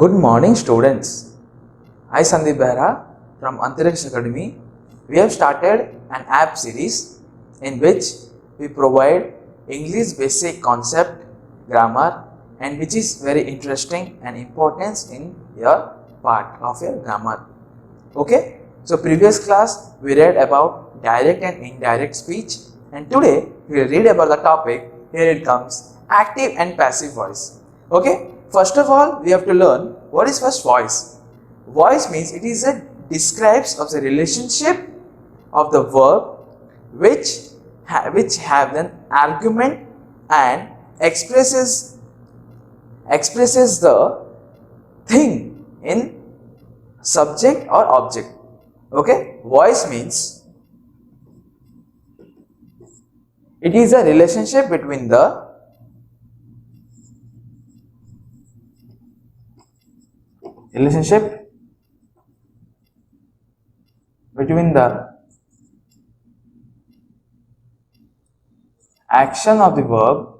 Good morning, students. I Sandeep Behra from Antariksha Academy. We have started an app series in which we provide English basic concept, grammar, and which is very interesting and important in your part of your grammar. Okay? So previous class we read about direct and indirect speech, and today we will read about the topic. Here it comes, active and passive voice. Okay? First of all, we have to learn what is first voice. Voice means it is a describes of the relationship of the verb which have an argument and expresses the thing in subject or object. Okay, voice means it is a relationship between the action of the verb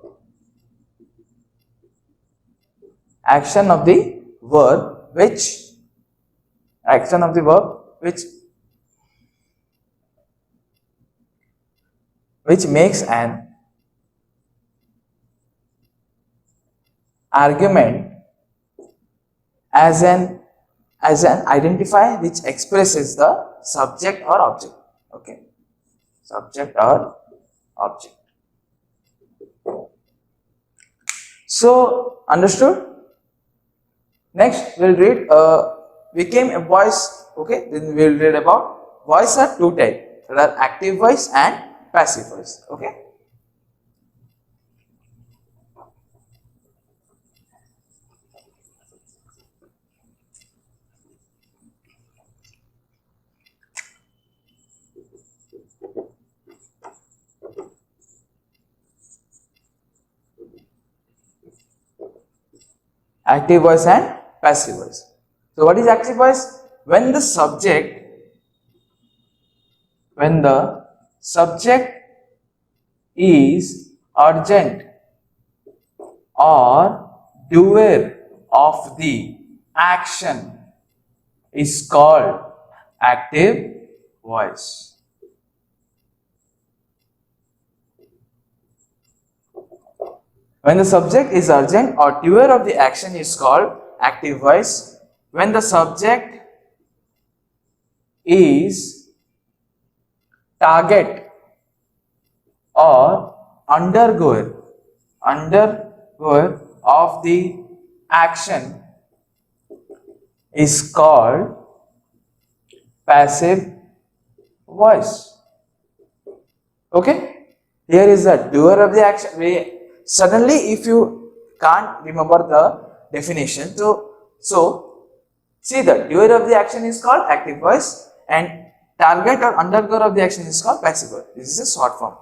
which makes an argument as an identifier which expresses the subject or object. Okay, subject or object. So understood? Next we'll read became a voice. Okay, then we'll read about voice are two types. There are active voice and passive voice. Okay. Active voice and passive voice. So what is active voice? When the subject is urgent or doer of the action is called active voice. When the subject is urgent or doer of the action is called active voice. When the subject is target or undergoer of the action is called passive voice. Okay? Here is the doer of the action. Suddenly, if you can't remember the definition, so see, the doer of the action is called active voice and target or undergoer of the action is called passive voice. This is a short form.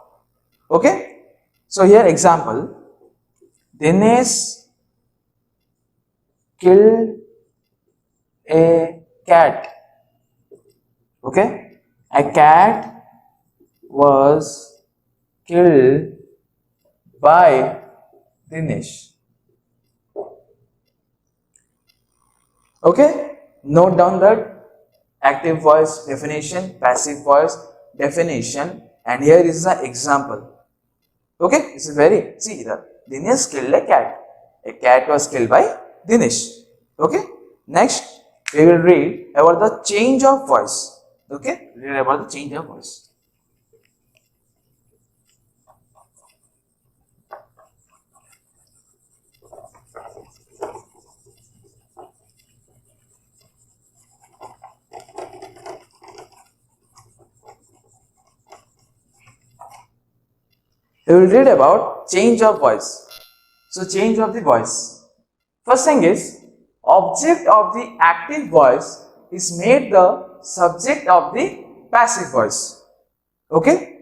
Okay? So here example, Dinesh killed a cat. Okay? A cat was killed by Dinesh. Okay, note down that active voice definition, passive voice definition, and here is the example. Okay, this is very, see the Dinesh killed a cat. A cat was killed by Dinesh. Okay, next we will read about the change of voice. Okay, read about the change of voice. We will read about change of voice. So change of the voice. First thing is, object of the active voice is made the subject of the passive voice. Okay?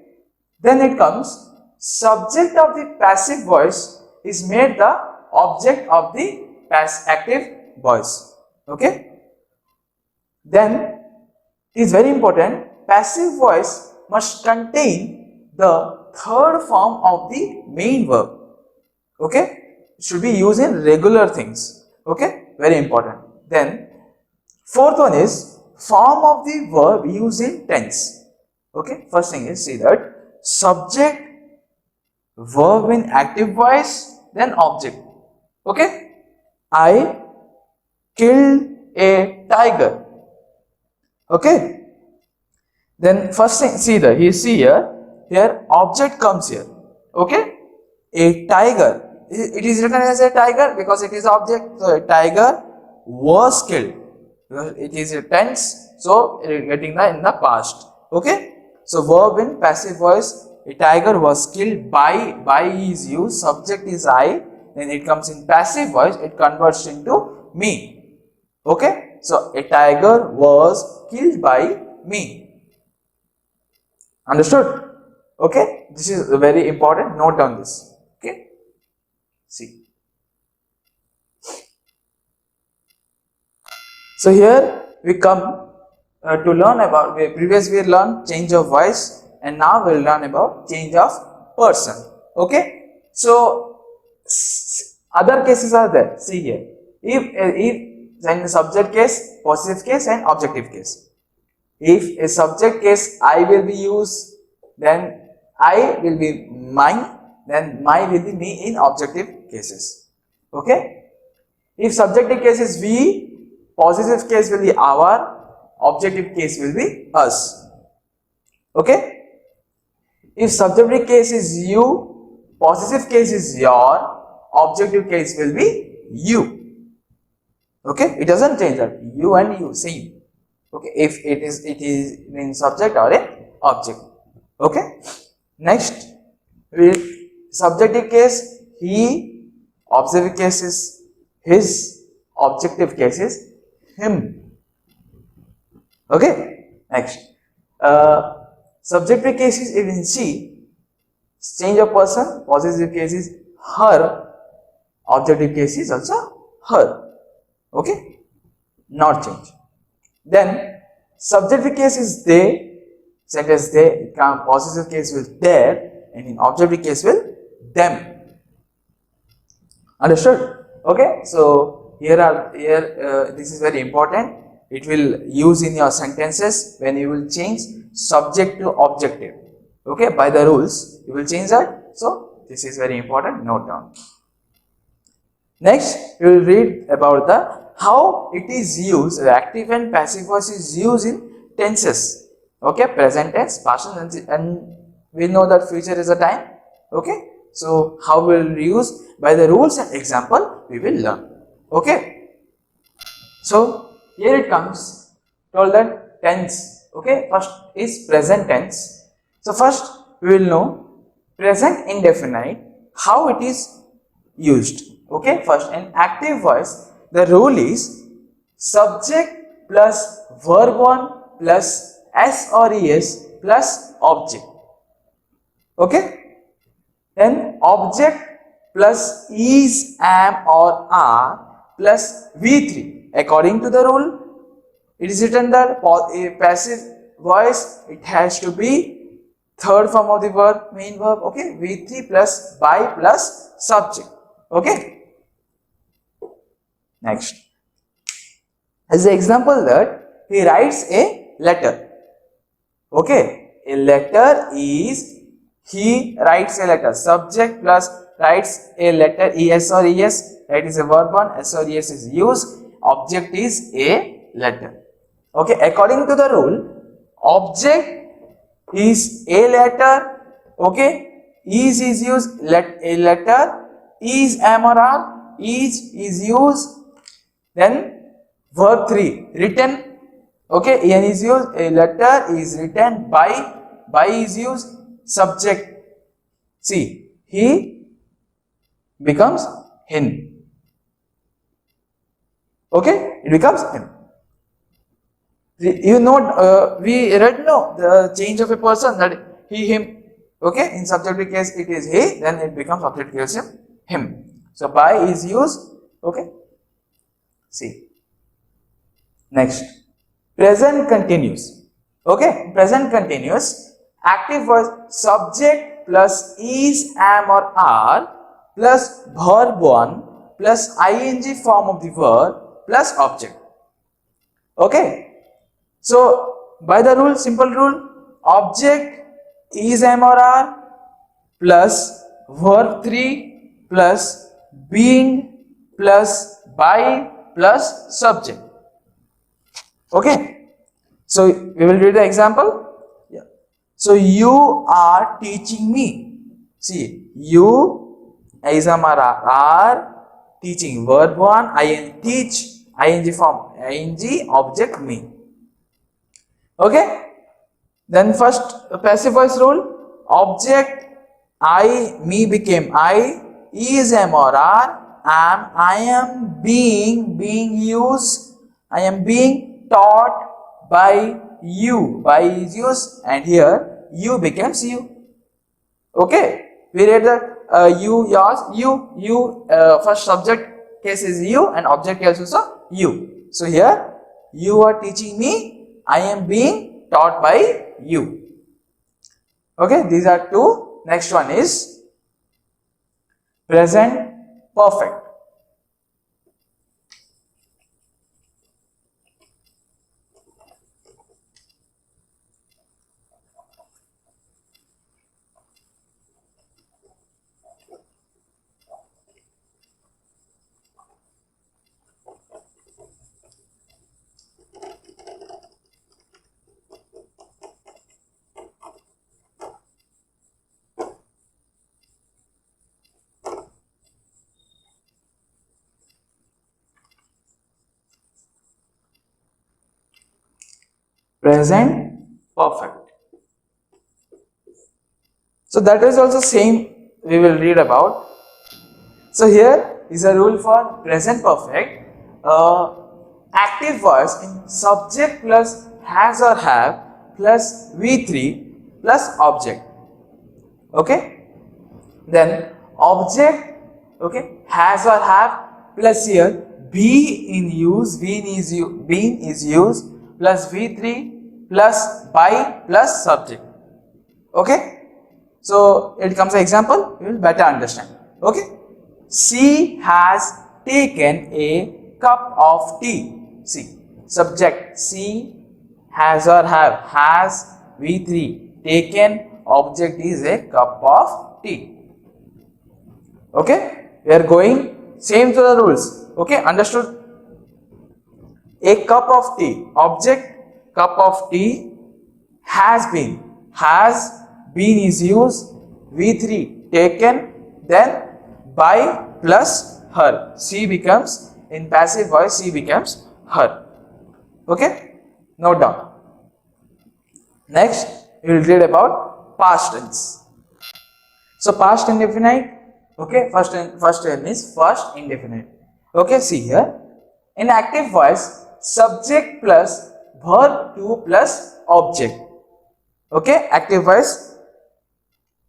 Then it comes, subject of the passive voice is made the object of the active voice. Okay? Then it is very important, passive voice must contain the third form of the main verb. Okay, it should be used in regular things. Okay, very important. Then fourth one is form of the verb used in tense. Okay, first thing is, see that subject, verb in active voice, then object. Okay, I killed a tiger. Okay, then first thing, see that see here object comes here. Okay, a tiger, it is written as a tiger because it is object. So a tiger was killed because it is a tense, so it is getting the in the past. Okay, so verb in passive voice, a tiger was killed by is used, subject is I, then it comes in passive voice, it converts into me. Okay, so a tiger was killed by me. Understood? Okay, this is very important, note down this. Okay, see. So here we come to learn about, previously we learned change of voice, and now we will learn about change of person. Okay, so other cases are there. See here, if in the subject case, possessive case and objective case. If a subject case I will be used, then I will be mine, then my will be me in objective cases. Okay, if subjective case is we, possessive case will be our, objective case will be us. Okay, if subjective case is you, possessive case is your, objective case will be you. Okay, it doesn't change that, you and you same. Okay, if it is in subject or in object. Okay, next with subjective case he, observative case is his, objective case is him. Okay, next subjective case is even she, change of person, possessive case is her, objective case is also her. Okay, not change. Then subjective case is they, sentence they, possessive case will their, and in objective case will them. Understood? Okay, so this is very important. It will use in your sentences when you will change subject to objective. Okay, by the rules you will change that. So this is very important, note down. Next we will read about the how it is used, active and passive voice is used in tenses. Okay, present tense, past tense, and we know that future is a time. Okay, so how we will use, by the rules and example we will learn. Okay, so here it comes, told that tense. Okay, first is present tense. So first we will know present indefinite, how it is used. Okay, first in active voice the rule is subject plus verb 1 plus s or es plus object. Okay, then object plus is, am or are plus v3. According to the rule, it is written that a passive voice, it has to be third form of the verb, main verb. Okay, v3 plus by plus subject. Okay, next, as an example that he writes a letter. Okay, a letter is, he writes a letter, subject plus writes a letter, es or es, that is a verb 1, s or es is used, object is a letter. Okay, according to the rule, object is a letter. Okay, is used, a letter, is, am or are, is used. Then verb 3, written. Okay, en is used, a letter is written, by is used, subject. See, he becomes hin. Okay, it becomes him. You know, we read no, the change of a person, that he, him. Okay, in subjective case it is he, then it becomes objective case him. So by is used. Okay, see, next, present continuous. Okay, present continuous, active voice, subject plus is, am or are plus verb 1 plus ing form of the verb plus object. Okay. So by the rule, simple rule, object is am or are plus verb 3 plus being plus by plus subject. Okay. So we will read the example. Yeah. So you are teaching me. See, you is am or are teaching. Verb 1, teach, ing form, ing object me. Okay. Then first passive voice rule, object I, me became I, is, am or are, am, I am being used, I am being taught by you, by is used, and here you becomes you. Okay, we read that you, yours, you, first subject case is you and object case also you. So here you are teaching me, I am being taught by you. Okay, these are two. Next one is present perfect. Present perfect. So that is also same we will read about. So here is a rule for present perfect. Active voice in subject plus has or have plus V3 plus object. Okay. Then object, okay, has or have plus here be in use, being is used plus V3 plus by plus subject. Okay. So it comes an example, you will better understand. Okay. She has taken a cup of tea. See, subject she has or have, has V3, taken, object is a cup of tea. Okay, we are going same to the rules. Okay, understood? A cup of tea, object cup of tea, has been is used, V3 taken, then by plus her, she becomes, in passive voice she becomes her. Okay, note down. Next we will read about past tense. So past indefinite, okay, first term is first indefinite. Okay, see here, in active voice subject plus verb 2 plus object. Okay, active voice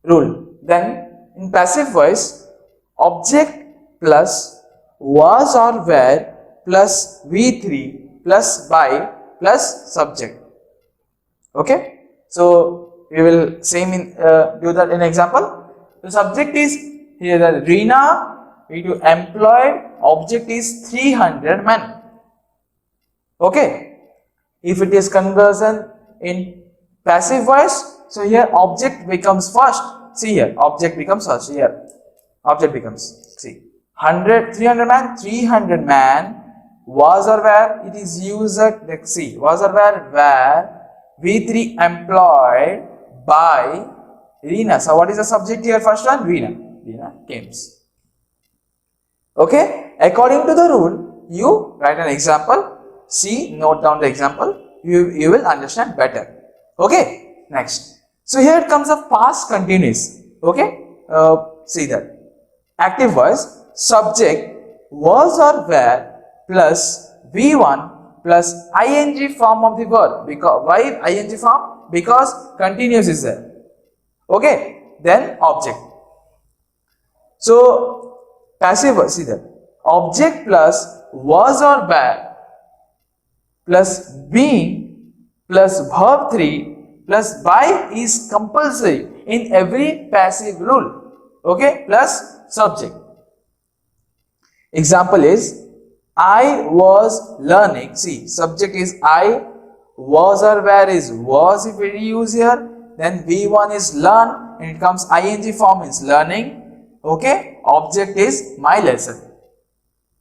rule. Then in passive voice, object plus was or were plus V3 plus by plus subject. Okay, so we will same in do that in example. The subject is here the Reena, we do employed, object is 300 men. Okay, if it is conversion in passive voice, so here object becomes first. See here, object becomes first. Here, object becomes, see, 100, 300 man, 300 man, was or where, it is used at, like, see, was or where V3 employed by Reena. So what is the subject here? First one, Reena came. Okay, according to the rule, you write an example, see, note down the example, you will understand better. Okay, next. So here it comes a past continuous. Okay, see that. Active voice, subject was or were plus V1 plus ing form of the verb. Because why ing form? Because continuous is there. Okay, then object. So passive voice, see that. Object plus was or were plus being plus verb 3 plus by is compulsory in every passive rule. Okay, plus subject. Example is I was learning. See, subject is I, was or where is was if we use here. Then V1 is learn and it comes ing form is learning. Okay, object is my lesson.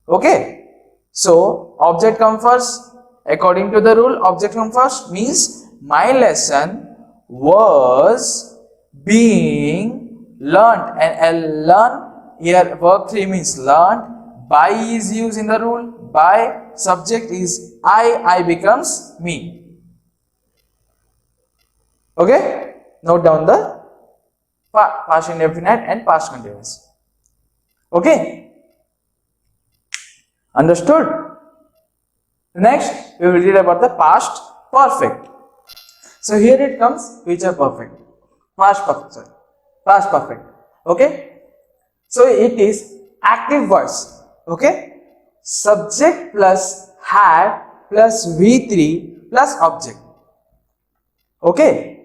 Okay, so object comes first. According to the rule, object comes first means my lesson was being learned, and learn here verb 3 means learned. By is used in the rule. By subject is I becomes me. Okay, note down the past indefinite and past continuous. Okay, understood? Next, we will read about the past perfect. So here it comes future perfect, past perfect, sorry, past perfect. Okay, so it is active voice. Okay, subject plus had plus V3 plus object. Okay,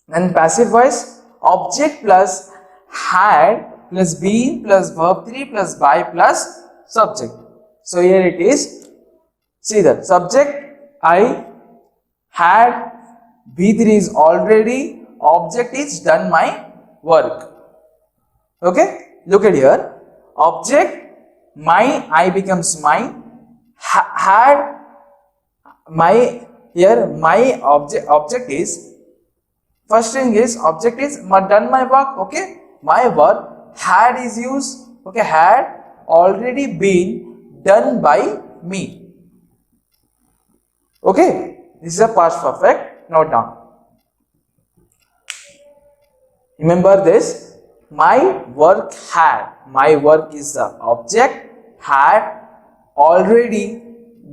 and passive voice, object plus had plus been plus verb 3 plus by plus subject. So here it is. See that subject I, had, V3 is already, object is done my work. Okay, look at here. Object my, I becomes mine, had, my, here my object is, first thing is object is done my work. Okay, my work, had is used. Okay, had already been done by me. Okay, this is a past perfect. Note down. Remember this. My work had. My work is the object. Had already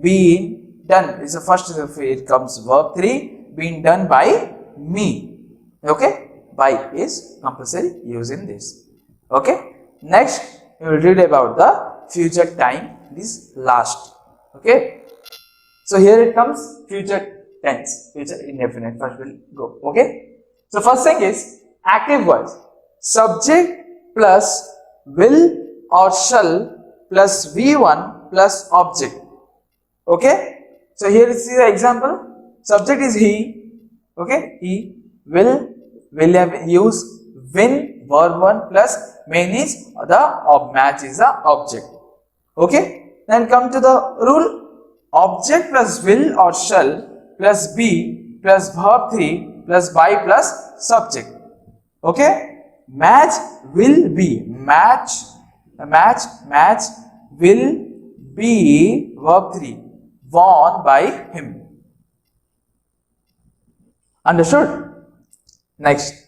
been done. This is the first. It comes verb 3. Been done by me. Okay. By is compulsory use in this. Okay. Next, we will read about the future time. This last. Okay. So here it comes future tense, future indefinite. First we'll go. Okay. So first thing is active voice. Subject plus will or shall plus V1 plus object. Okay. So here is the example. Subject is he. Okay. He will have used when verb 1 plus main is the match is the object. Okay. Then come to the rule. Object plus will or shall plus be plus verb 3 plus by plus subject. Okay, match will be match will be verb 3 worn by him. Understood? Next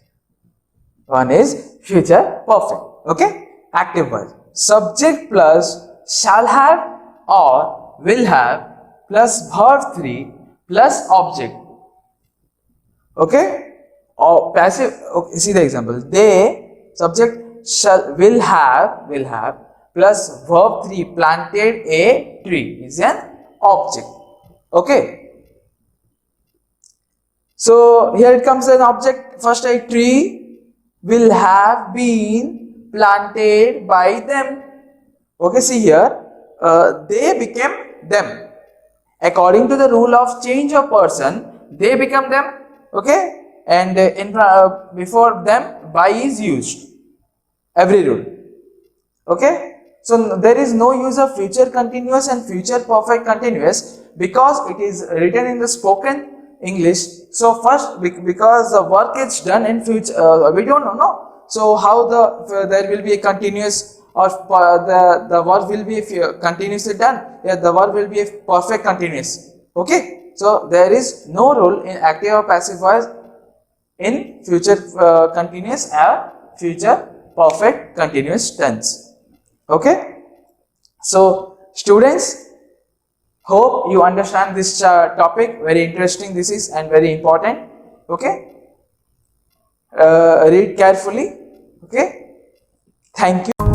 one is future perfect. Okay, active voice. Subject plus shall have or will have plus verb 3 plus object. Okay, or passive. Okay, see the example. They, subject shall will have plus verb 3 planted a tree is an object. Okay, so here it comes an object. First, a tree will have been planted by them. Okay, see here, they became them. According to the rule of change of person, they become them. Okay, and before them by is used. Every rule. Okay, so there is no use of future continuous and future perfect continuous because it is written in the spoken English. So first, because the work is done in future, we don't know. No? So how there will be a continuous or the verb will be continuously done. Yeah, the verb will be a perfect continuous. Okay, so there is no rule in active or passive voice in future continuous or future perfect continuous tense. Okay, so students, hope you understand this topic. Very interesting this is and very important. Okay, read carefully. Okay, thank you.